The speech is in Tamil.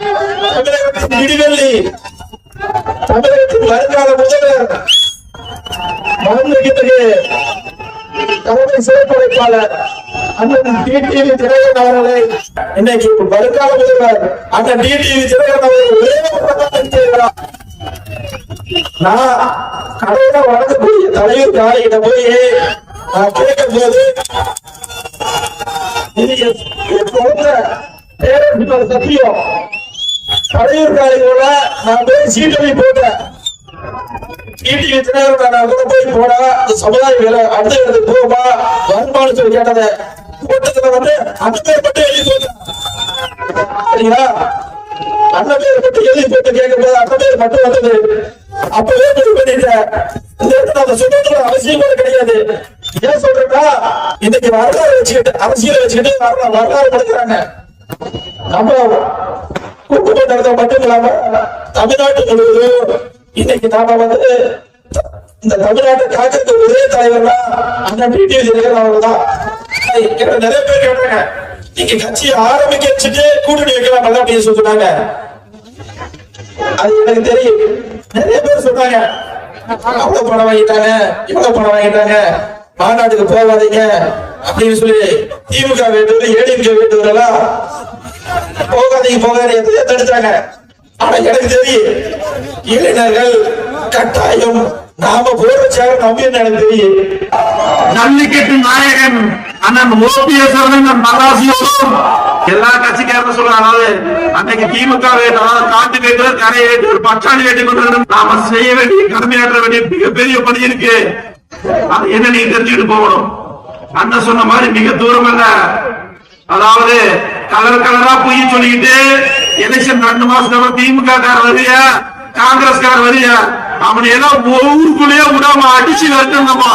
தமிழகத்தின் இடிவெள்ளி, தமிழகத்தின் வருங்கால முதல்வர், மாண்புமிகு தலைமை சிறப்பமைப்பாளர் அண்ணன் டிடிவி தினகரன் அவர்களை இன்னைக்கு வருங்கால முதல்வர் அண்ணன் டிடிவி தினகரன் அவர்கள் நான் கடையில வழங்கக்கூடிய தலைவர் காலையிட போய் நான் கேட்கும் போது சத்தியம் தலைவர் காலையோட நான் போய் சீட்டை போட்டேன். டிடிவி தினகரன் போய் போனா சமுதாய வேலை அடுத்த இடத்துக்கு போமா வருமானு சொல்லி கேட்டதை கூட்டத்துல அந்த பேர் மட்டும் எழுதி போட்டேன். சரிங்களா? அந்த பேர் மட்டும் எழுதி போட்டு கேட்கும் போது அந்த பேர் மட்டும் வந்தது. அப்பவே முடிவு பண்ணிட்டேன், இந்த இடத்துல அந்த சொல்றது அவசியம் கூட கிடையாது. ஏன் சொல்றேன்னா இன்னைக்கு வரலாறு வச்சுக்கிட்டு அரசியலை வச்சுக்கிட்டு வரலாறு கொடுக்குறாங்க. நம்ம கூட்டு நடத்த மட்டும் இல்லாம தமிழ்நாட்டு முழுவதும் இன்னைக்கு நாம இந்த தமிழ்நாட்டை காக்கிறது ஒரே தலைவர்னா அந்த டிடிவி தினகரன் அவர்தான். நிறைய பேர் கேட்டாங்க, நீங்க கட்சியை ஆரம்பிக்க வச்சுட்டு கூட்டணி வைக்கலாம் அப்படின்னு சொல்றாங்க. அது எனக்கு தெரியும். நிறைய பேர் சொன்னாங்க, அவ்வளவு பணம் வாங்கிட்டாங்க, இவ்வளவு பணம் வாங்கிட்டாங்க, மாநாட்டுக்கு போகாதீங்க அப்படின்னு சொல்லி திமுக வேண்டவர் ஏடிஎம்கே வேண்டவர் எல்லாம் போகாதீங்க தடுத்தாங்க. ஆனா எனக்கு தெரியும், இளைஞர்கள் கட்டாயம் நாம போற சேர நம்பி எனக்கு தெரியும். ஜல்லிக்கட்டு நாயகன் அண்ணன் ஓபிஎஸ் மகாசியோடும் எல்லா கட்சிக்காரரும் சொல்றாங்க. அன்னைக்கு திமுக வேட்டும், காட்டு வேட்டு, கரை வேட்டு, பச்சாணி வேட்டு கொண்டு நாம செய்ய வேண்டிய கடமையாற்ற வேண்டிய மிகப்பெரிய பணி இருக்கு. அது என்ன நீங்க தெரிஞ்சுக்கிட்டு போகணும். அண்ணன் சொன்ன மாதிரி மிக தூரம் இல்ல. அதாவது கலர் கலரா பொய் சொல்லிக்கிட்டு எலெக்ஷன் 2 மாசம் திமுக கார வரியா காங்கிரஸ் கார வரியா அவனை எல்லாம் ஊருக்குள்ளேயே விடாம அடிச்சு வரட்டுங்கம்மா.